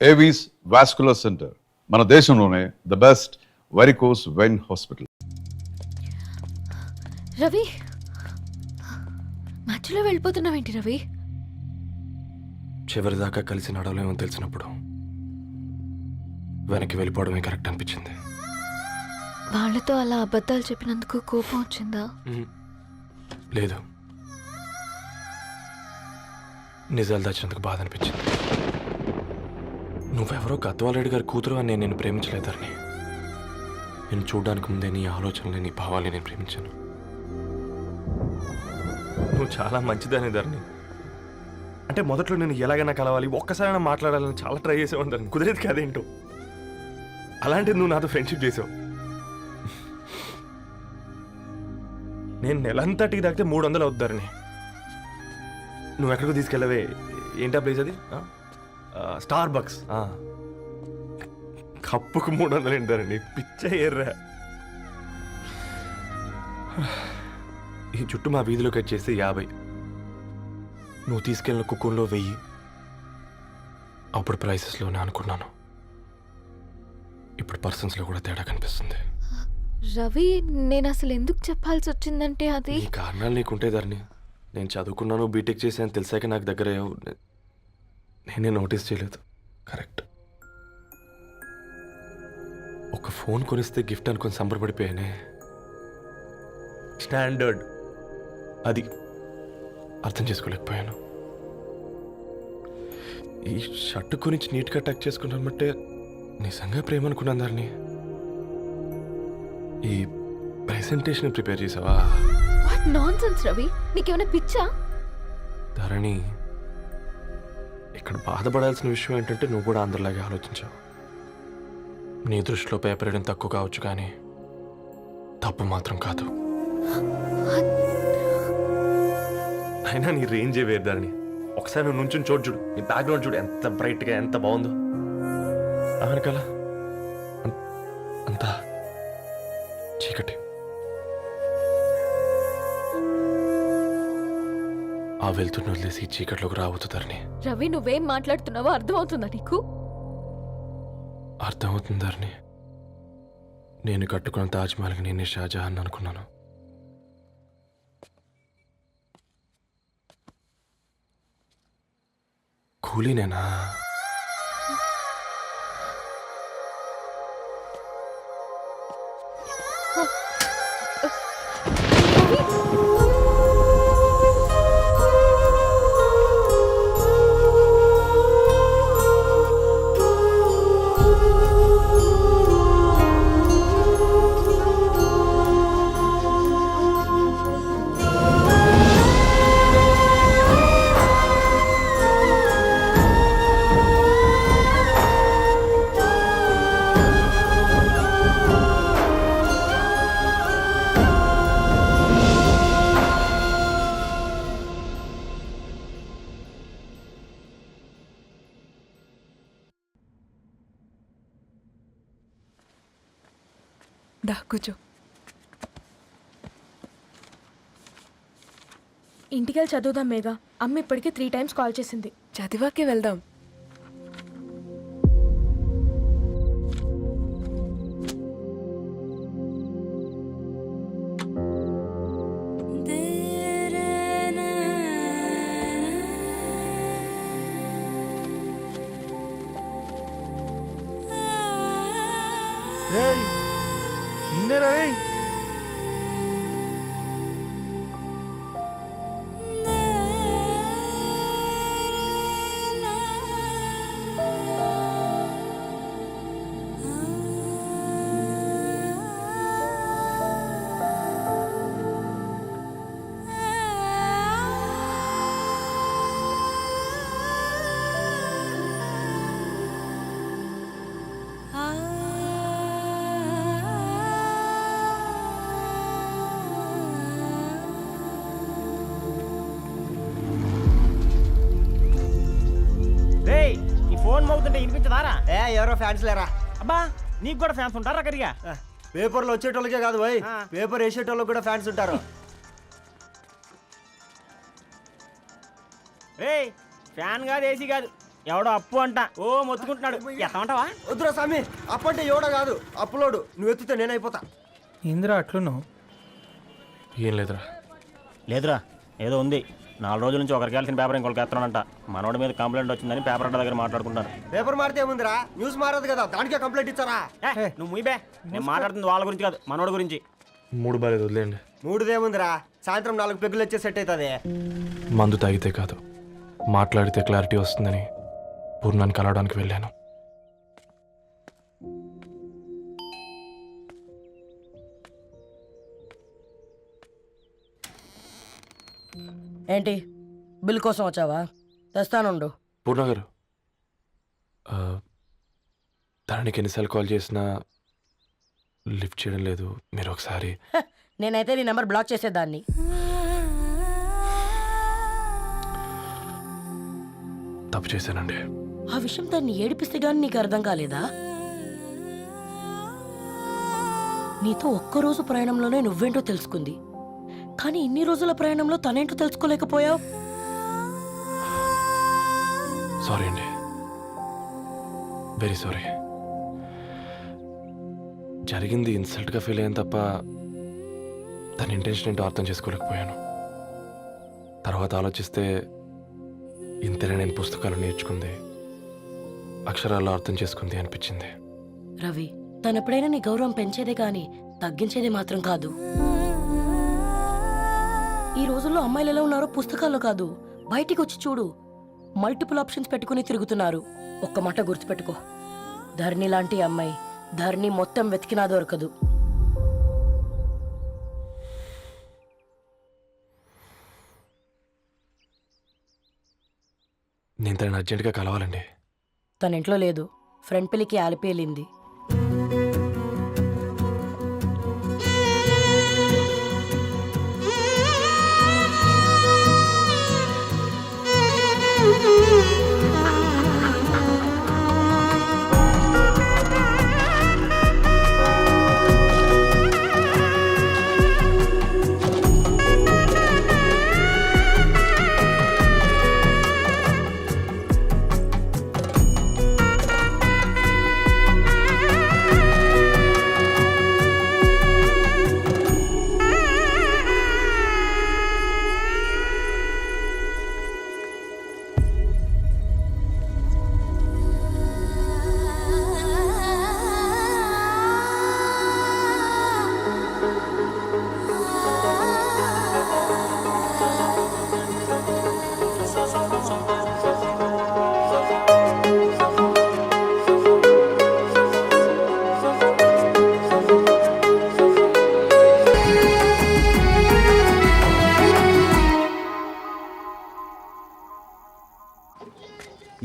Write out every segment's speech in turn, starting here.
Avis vascular centre మన దేశంలోనే the best varicose vein hospital. Ravi, మధ్యలో వెళ్ళిపోతున్నావేంటి రవి? చివరిదాకా కలిసి నడవలేమో తెలిసినప్పుడు వెనక్కి వెళ్ళిపోవడమే కరెక్ట్ అనిపించింది. వాళ్ళతో అలా అబద్ధాలు చెప్పినందుకు కోపం వచ్చిందా? లేదు, నిజాలు దాచినందుకు బాధ అనిపించింది. నువ్వెవరో గద్వాలరెడ్డి గారి కూతురు అని నేను ప్రేమించలేదని. నేను చూడడానికి ముందే నీ ఆలోచనలు, నీ భావాలని నేను ప్రేమించాను. నువ్వు చాలా మంచిదని ధరణి. అంటే మొదట్లో నేను ఎలాగైనా కలవాలి, ఒక్కసారైనా మాట్లాడాలని చాలా ట్రై చేసేవాడిని ధరణి. కుదిరేది కాదేంటో. అలాంటిది నువ్వు నాతో ఫ్రెండ్షిప్ చేసావు. నేను నెలంతటికి తాగితే 300 అవుతారని. నువ్వు ఎక్కడికో తీసుకెళ్ళవే, ఏంటా ప్లేస్ అది? Star bucks. కప్పుకు 300 ఏంటారండి, పిచ్చ ఎర్రా. ఈ చుట్టూ మా వీధిలోకి వచ్చేసి 50. నువ్వు తీసుకెళ్ళిన కుక్కర్లో 1000. అప్పుడు ప్రైసెస్లోనే అనుకున్నాను, ఇప్పుడు పర్సన్స్లో కూడా తేడా కనిపిస్తుంది. రవి, నేను అసలు ఎందుకు చెప్పాల్సి వచ్చిందంటే అది ఈ కారణాలు నీకుంటే ధరణి. నేను చదువుకున్నాను, బీటెక్ చేశాను తెలిసాక నాకు దగ్గర నేనే నోటీస్ చేయలేదు. కరెక్ట్. ఒక ఫోన్ కొనిస్తే గిఫ్ట్ అనుకొని సంబరపడిపోయానే. స్టాండర్డ్ అది అర్థం చేసుకోలేకపోయాను. ఈ షర్టు గురించి నీట్గా టక్ చేసుకున్నామంటే నిజంగా ప్రేమ అనుకున్నాను దాన్ని. ఈ ప్రెజెంటేషన్ ప్రిపేర్ చేసావా? వాట్ నాన్సెన్స్ రవి, నీకేమైనా పిచ్చా? ధరణి, ఇక్కడ బాధపడాల్సిన విషయం ఏంటంటే నువ్వు కూడా అందరిలాగే ఆలోచించావు. నీ దృష్టిలో పేపర్ వేయడం తక్కువ కావచ్చు, కానీ తప్పు మాత్రం కాదు. అయినా నీ రేంజే వేరు ధరణి. ఒకసారి నువ్వు నుంచుని చూడు, నీ బ్యాక్గ్రౌండ్ చూడు, ఎంత బ్రైట్గా, ఎంత బాగుందో. వెనకాల అంతా చీకటి. ఆ వెళ్తున్న వదిలేసి చీకట్లోకి రాబోతుందని. రవి, నువ్వేం మాట్లాడుతున్నావో అర్థమవుతుందా నీకు? అర్థమవుతుందని. నేను కట్టుకున్న తాజ్మహల్కి నేనే షాజహాన్ అనుకున్నాను. కూలీనేనా? దా కూర్చో. ఇంటికెళ్ళి చదువుదాం మేఘా. అమ్మ ఇప్పటికే 3 times కాల్ చేసింది. చదివాకే వెళ్దాం. ఫోన్ మోగుతుంటే వినిపించదారా? ఎవరో ఫ్యాన్స్ లేరా? అబ్బా, నీకు కూడా ఫ్యాన్స్ ఉంటారా? కరిగా పేపర్లో వచ్చేటోళ్ళకే కాదు పోయి, పేపర్ వేసేటోళ్ళకి కూడా ఫ్యాన్స్ ఉంటారు. ఫ్యాన్ కాదు, ఏసీ కాదు, ఎవడో అప్పు అంట ఓ మొత్తుకుంటున్నాడు ఎత్తమంటావా? వద్దురా స్వామి, అప్పు అంటే ఎవడో కాదు అప్పులోడు. నువ్వు ఎత్తుతే నేనైపోతా. ఇంద్రా అట్లున్నావు. ఏం లేదురా. లేదురా, ఏదో ఉంది. 4 రోజుల నుంచి ఒకరికి వెళ్ళిన పేపర్ ఇంకొకరికి ఎత్తనంట. మనోడి మీద కంప్లైంట్ వచ్చిందని పేపర్ అడ్డ దగ్గర మాట్లాడుకుంటారు. పేపర్ మారితే ఏముందిరా, న్యూస్ మారదు కదా, దానికే కంప్లైంట్ ఇచ్చారా? నువ్వు ముయ్యబే, నేను మాట్లాడుతుంది వాళ్ళ గురించి కాదు, మనోడి గురించి. మూడు బాలేదు, వదిలేండి. మూడుదేముందిరా, సాయంత్రం 4 పెగ్గులు వచ్చే సెట్ అవుతుంది. మందు తాగితే కాదు, మాట్లాడితే క్లారిటీ వస్తుందని పూర్ణాన్ని కలవడానికి వెళ్ళాను. ఏంటి బిల్ కోసం వచ్చావా? తెస్తానుండు. పూర్ణ గారు, తనకి ఎన్నిసార్లు కాల్ చేసినా లిఫ్ట్ చేయడం లేదు. మీరు ఒకసారి నేనైతే నీ నెంబర్ బ్లాక్ చేసేదాన్ని. తప్పు చేశానండి. ఆ విషయం దాన్ని ఏడిపిస్తే గానీ నీకు అర్థం కాలేదా? నీతో ఒక్కరోజు ప్రయాణంలోనే నువ్వేంటో తెలుసుకుంది, కానీ ఇన్ని రోజుల ప్రయాణంలో తనేంటో తెలుసుకోలేకపోయావు. సారీ అండి, వెరీ సారీ. జరిగింది ఇన్సల్ట్గా ఫీల్ అయ్యాను తప్ప తన ఇంటెన్షన్ ఏంటో అర్థం చేసుకోలేకపోయాను. తర్వాత ఆలోచిస్తే ఇంతనే నేను పుస్తకాలు నేర్చుకుంది, అక్షరాల్లో అర్థం చేసుకుంది అనిపించింది. రవి, తనెప్పుడైనా నీ గౌరవం పెంచేదే గాని తగ్గించేదే మాత్రం కాదు. ఈ రోజుల్లో అమ్మాయిలు ఎలా ఉన్నారో పుస్తకాల్లో కాదు, బయటికి వచ్చి చూడు. మల్టిపుల్ ఆప్షన్స్ పెట్టుకుని తిరుగుతున్నారు. ఒక్క మాట గుర్తుపెట్టుకో, ధరణి లాంటి అమ్మాయి ధరణి మొత్తం వెతికినా దొరకదు. నేను తనని అర్జెంటుగా కలవాలండి. తన ఇంట్లో లేదు, ఫ్రెండ్ పెళ్లికి ఆలిపేలింది.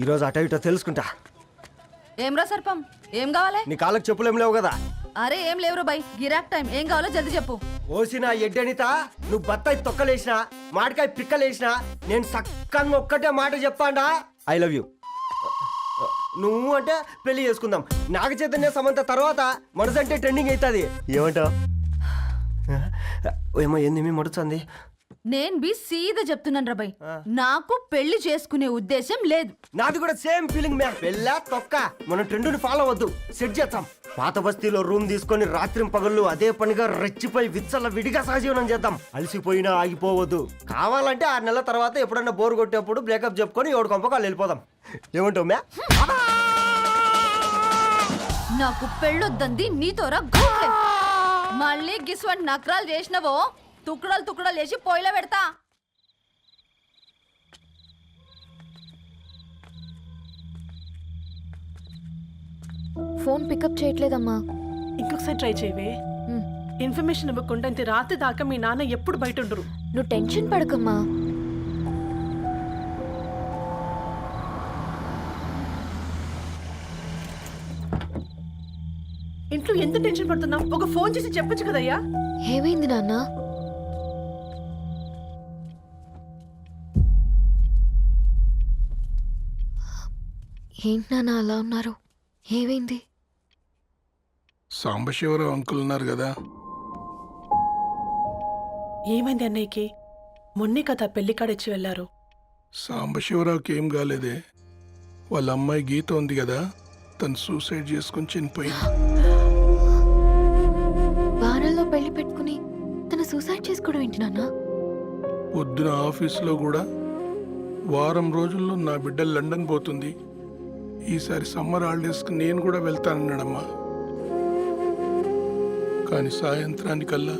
ఈరోజు అటో ఇటో తెలుసుకుంటా. ఏమ్రా సర్పం, ఏం కావాలి? నీ కాళ్ళకి చెప్పులేం లేవు కదా? అరే ఏం లేవురా బై, గిరాక్ టైం. ఏం కావాలో జల్దీ చెప్పు. ఓసిన ఎడ్డనిత, నువ్వు బత్తాయి తొక్కలేసినా మాడికాయ పిక్కలేసినా నేను సక్కగా ఒక్కటే మాట చెప్పాడా, ఐ లవ్ యూ. నువ్వు అంటే పెళ్లి చేసుకుందాం. నాగ చైతన్య సమంత తర్వాత మనసంటే ట్రెండింగ్ అవుతుంది. ఏమంటావు? ఏమో ఏంది మడుతుంది? నేను బి సీదా చెప్తున్నాను రా బై, నాకు పెళ్లి చేసుకునే ఉద్దేశం లేదు. నాది కూడా సేమ్ ఫీలింగ్ మ్యామ్. పెళ్ళా తొక్క, మనం ట్రెండ్ని ఫాలో అవద్దు, సెట్ చేస్తాం. పాత బస్తీలో రూమ్ తీసుకొని రాత్రి పగళ్ళు అదే పనిగా రెచ్చిపోయి విచ్చల విడిగా సహజీవనం చేద్దాం. అలసిపోయినా ఆగిపోవద్దు. కావాలంటే 6 నెలల తర్వాత ఎప్పుడన్నా బోర్ కొట్టేప్పుడు బ్రేకప్ చెప్పుకొని 7 కొంపకాలు వెళ్ళిపోదాం. ఏమంటావు మ్యా? నాకు పెళ్ళొద్దంది నీతోరా గోలే. మళ్ళీ గిస్వంటి నకరాలు చేసినవో తుక్కడలు తుక్కడలు వేసి పొయ్యిలో పెడతా. ఫోన్ పికప్ చేయట్లేదమ్మా. ఇంకొకసారి ట్రై చేయవే. ఇన్ఫర్మేషన్ ఇవ్వకుండా ఇంత రాత్రి దాకా మీ నాన్న ఎప్పుడు బయట ఉండరు. నువ్వు టెన్షన్ పడకమ్మా. ఇంట్లో ఎంత టెన్షన్ పడుతున్నావు? ఒక ఫోన్ చేసి చెప్పొచ్చు కదయ్యా. ఏమైంది నాన్న? ఏంటి నాన్న అలా ఉన్నారు? ఏమైంది? సాంబశివరావు అంకుల్ ఉన్నారు కదా, ఏమైంది అన్నయ్యకి? మొన్నే కదా పెళ్లి కాడిచ్చి వెళ్ళారు. సాంబశివరావుకి ఏం కాలేదే. వాళ్ళ అమ్మాయి గీత ఉంది కదా, తను సూసైడ్ చేసుకుని చనిపోయింది. వారాల్లో పెళ్లి పెట్టుకుని తన సూసైడ్ చేసుకోవడం ఏంటి నాన్న? పొద్దున ఆఫీస్లో కూడా వారం రోజుల్లో నా బిడ్డ లండన్ పోతుంది, ఈసారి సమ్మర్ హాలిడేస్కి నేను కూడా వెళ్తానన్నాడమ్మా. కానీ సాయంత్రానికల్లా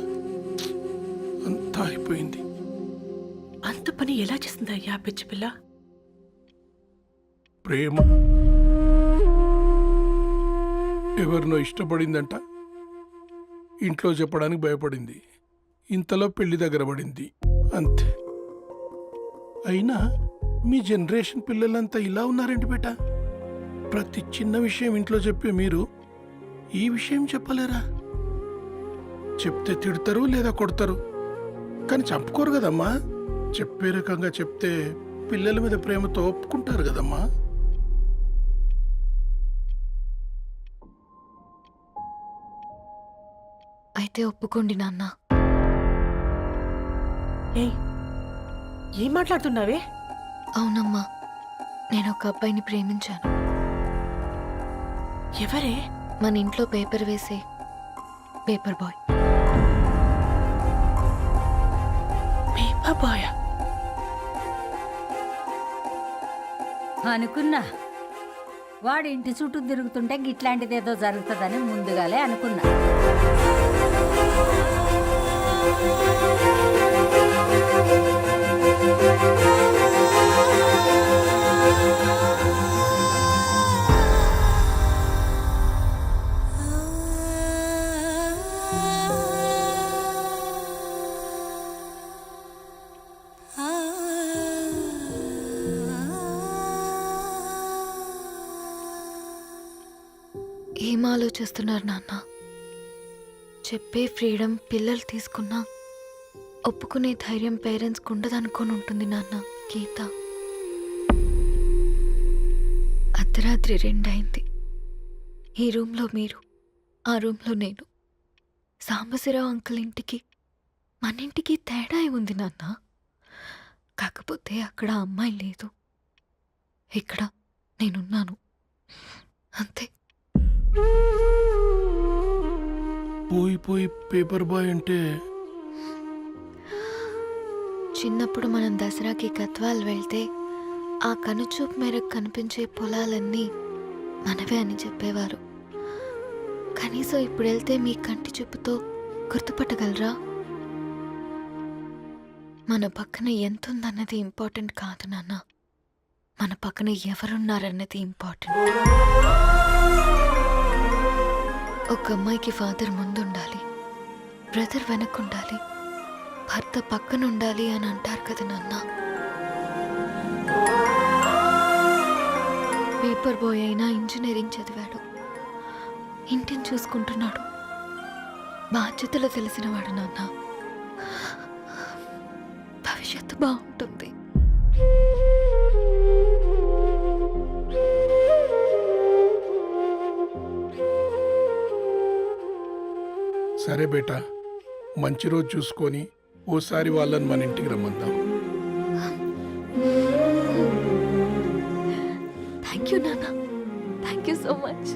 అంతా అయిపోయింది. అంత పని ఎలా చేసింది అయ్యా పిచ్చి పిల్ల? ప్రేమ ఎవరినో ఇష్టపడిందంట, ఇంట్లో చెప్పడానికి భయపడింది, ఇంతలో పెళ్లి దగ్గర పడింది, అంతే. అయినా మీ జనరేషన్ పిల్లలంతా ఇలా ఉన్నారండి బేట. ప్రతి చిన్న విషయం ఇంట్లో చెప్పే మీరు ఈ విషయం చెప్పలేరా? చెప్తే తిడతారు లేదా కొడతారు, కానీ చంపుకోరు కదమ్మా. చెప్పే రకంగా చెప్తే పిల్లల మీద ప్రేమతో ఒప్పుకుంటారు కదమ్మా. అయితే ఒప్పుకోండి నాన్న. ఏయ్, ఏం మాట్లాడుతున్నావే? అవునమ్మా, నేను ఒక అబ్బాయిని ప్రేమించాను. ఎవరే? మన ఇంట్లో పేపర్ వేసే పేపర్ బాయ్. Paper boy? అనుకున్నా వాడి ఇంటి చుట్టూ తిరుగుతుంటే గిట్లాంటిదేదో జరుగుతుందని ముందుగాలే అనుకున్నా. ఏం ఆలోచిస్తున్నారు నాన్న? చెప్పే ఫ్రీడమ్ పిల్లలు తీసుకున్నా ఒప్పుకునే ధైర్యం పేరెంట్స్కి ఉండదనుకొని ఉంటుంది నాన్న. గీత అర్ధరాత్రి 2 అయింది. ఈ రూమ్లో మీరు, ఆ రూమ్లో నేను. సాంబశివరావు అంకుల్ ఇంటికి మన ఇంటికి తేడా ఉంది నాన్న. కాకపోతే అక్కడ అమ్మాయి లేదు, ఇక్కడ నేనున్నాను, అంతే. పోయి పేపర్ బాయ్ అంటే చిన్నప్పుడు మనం దసరాకి గద్వాల్ వెళ్తే ఆ కనుచూపు మేరకు కనిపించే పొలాలన్నీ మనవే అని చెప్పేవారు. కనీసం ఇప్పుడు వెళ్తే మీ కంటి చూపుతో గుర్తుపట్టగలరా? మన పక్కన ఎంత ఉందన్నది ఇంపార్టెంట్ కాదు నాన్న, మన పక్కన ఎవరున్నారన్నది ఇంపార్టెంట్. ఒక అమ్మాయికి ఫాదర్ ముందుండాలి, బ్రదర్ వెనక్కుండాలి, భర్త పక్కన ఉండాలి అని అంటారు కదా నాన్న. పేపర్ బాయ్ అయినా ఇంజనీరింగ్ చదివాడు, ఇంటిని చూసుకుంటున్నాడు, బాధ్యతలు తెలిసినవాడు నాన్న. భవిష్యత్తు బాగుంటుంది. సరే బేటా, మంచి రోజు చూసుకొని ఓసారి వాళ్ళని మన ఇంటికి రమ్మందాం. థ్యాంక్ యూ నాన్న, థ్యాంక్ యూ సో మచ్.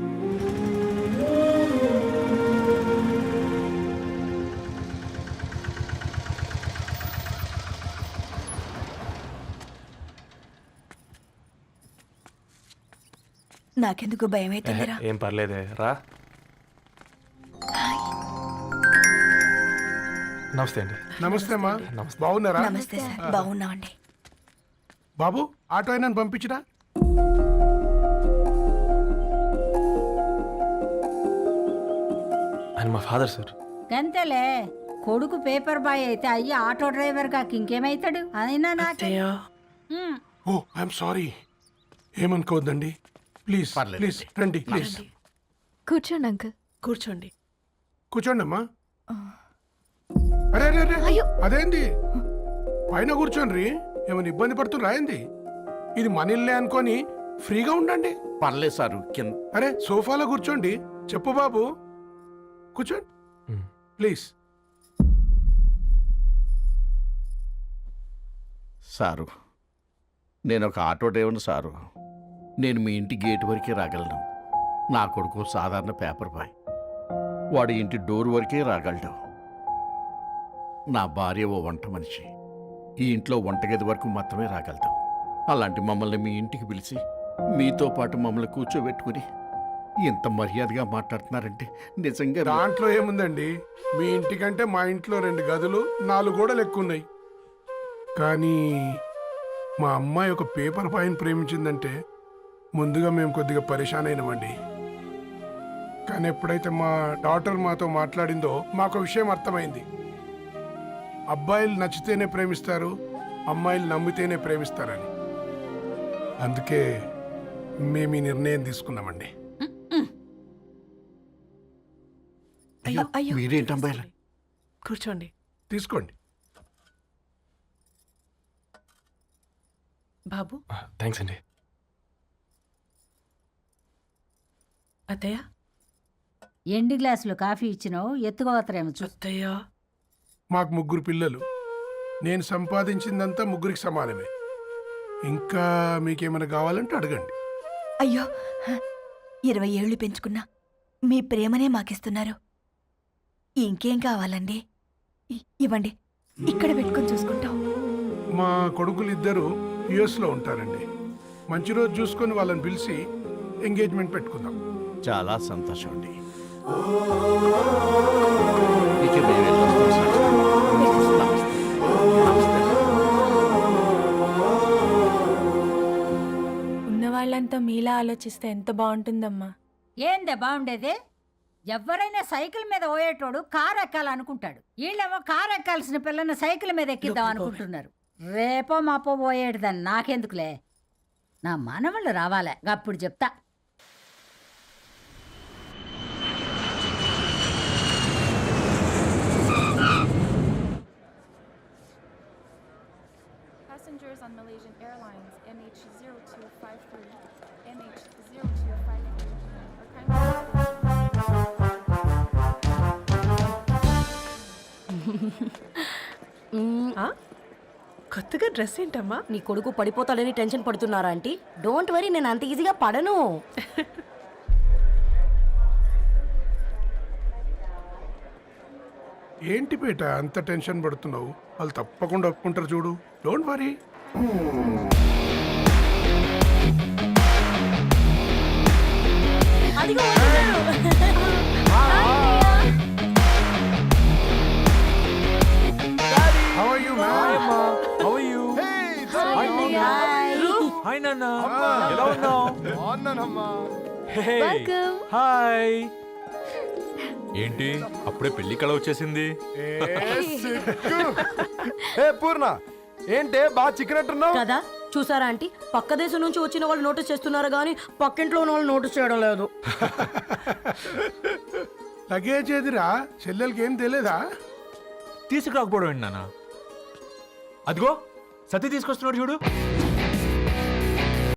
నాకెందుకు భయం అవుతుందిరా. ఏం పర్లేదే, రా. నమస్తే అండి. నమస్తే అమ్మా, నమస్తే. బాగున్నారా? నమస్తే సార్, బాగున్నామండి. బాబు, ఆటో అయినా పంపించరా? ఆయన మా ఫాదర్ సార్. గంతేలే, కొడుకు పేపర్ బాయ్ అయితే అయ్యి ఆటో డ్రైవర్ కాక ఇంకేమైతాడు? అయినా నాకు ఓ, ఐఎమ్ సారీ. ఏమనుకోవద్దండి, ప్లీజ్ ప్లీజ్ రండి, ప్లీజ్ కూర్చోండి అంకుల్. కూర్చోండి. కూర్చోండి అమ్మా. అరే అరే అరే, అదేంది పైన కూర్చోండి, ఏమైనా ఇబ్బంది పడుతున్నా ఏంది? ఇది మన ఇల్లే అనుకొని ఫ్రీగా ఉండండి. పర్లేదు సారు, అరే సోఫాలో కూర్చోండి. చెప్పు బాబు, కూర్చోండి ప్లీజ్. సారు, నేను ఒక ఆటో డ్రైవర్ని సారు. నేను మీ ఇంటి గేట్ వరకే రాగలను. నా కొడుకు సాధారణ పేపర్ బాయ్, వాడి ఇంటి డోర్ వరకే రాగలడు. నా భార్య ఓ వంట మనిషి, ఈ ఇంట్లో వంటగది వరకు మాత్రమే రాగలదు. అలాంటి మమ్మల్ని మీ ఇంటికి పిలిచి మీతో పాటు మమ్మల్ని కూర్చోబెట్టుకుని ఇంత మర్యాదగా మాట్లాడుతున్నారంటే నిజంగా దాంట్లో ఏముందండి, మీ ఇంటికంటే మా ఇంట్లో 2 గదులు 4 గోడలు ఎక్కువ ఉన్నాయి. కానీ మా అమ్మాయి ఒక పేపర్ బాయ్ని ప్రేమించిందంటే ముందుగా మేము కొద్దిగా పరేషాన్ అయినామండి. కానీ ఎప్పుడైతే మా డాటర్ మాతో మాట్లాడిందో మాకు విషయం అర్థమైంది. అబ్బాయిలు నచ్చితేనే ప్రేమిస్తారు, అమ్మాయిలు నమ్మితేనే ప్రేమిస్తారని. అందుకే మేము ఈ నిర్ణయం తీసుకున్నామండి. అయ్యో అయ్యో మీరేంటి అమ్మాయిలు? కూర్చోండి. తీసుకోండి. బాబు, థ్యాంక్స్ అండి. అత్తయ్య. ఎండి గ్లాసులో కాఫీ ఇచ్చినావు, ఎత్తుకోవతరేమో అత్తయ్య. మాకు 3 పిల్లలు. నేను సంపాదించిందంతా 3కి సమానమే. ఇంకా మీకేమైనా కావాలంటే అడగండి. అయ్యో 20 ఏళ్ళు పెంచుకున్నా మీ ప్రేమనే మాకిస్తున్నారు. ఇంకేం కావాలండి? ఇవ్వండి, ఇక్కడ పెట్టుకొని చూసుకుంటాం. మా కొడుకులు 2 యుఎస్లో ఉంటారండి. మంచి రోజు చూసుకొని వాళ్ళని పిలిచి ఎంగేజ్మెంట్ పెట్టుకుందాం. చాలా సంతోషం అండి. ఇక మేము వెళ్ళొస్తాం సార్. ఉన్న వాళ్ళంతా మీలా ఆలోచిస్తే ఎంత బాగుంటుందమ్మా. ఏందే బాగుండేది? ఎవరైనా సైకిల్ మీద పోయేటోడు కారు ఎక్కాలనుకుంటాడు. వీళ్ళేమో కారు ఎక్కాల్సిన పిల్లని సైకిల్ మీద ఎక్కిద్దాం అనుకుంటున్నారు. రేపో మాపో పోయేటిదని నాకెందుకులే, నా మనవళ్ళు రావాలే, అప్పుడు చెప్తా. Passengers on Malaysian Airlines MH0253, MH0253 ఆ? కొత్తగా డ్రెస్ ఏంటమ్మా? నీ కొడుకు పడిపోతాడని టెన్షన్ పడుతున్నారా ఆంటీ? డోంట్ వరీ, నేను అంత ఈజీగా పడను. ఏంటి పేట అంత టెన్షన్ పడుతున్నావు? వాళ్ళు తప్పకుండా ఒప్పుకుంటారు చూడు. Don't worry. అదిగో వస్తున్నాడు. How are you, man? Hi నాన్న, ఎలా ఉన్నావు? హాయ్. ఏంటి అప్పుడే పెళ్లి కళ వచ్చేసింది? పూర్ణ ఏంటే బాగా చిక్కినట్టున్నావు కదా, చూసారా ఆంటీ? పక్క దేశం నుంచి వచ్చిన వాళ్ళు నోటీస్ చేస్తున్నారు కానీ పక్కింట్లో ఉన్న వాళ్ళు నోటీస్ చేయడం లేదు. లగేజ్ ఏదిరా? చెల్లెలకి ఏం తెలియదా? తీసుకురాకపోవడం ఏంటి నాన్న? అదిగో సతీ తీసుకొస్తున్నాడు చూడు.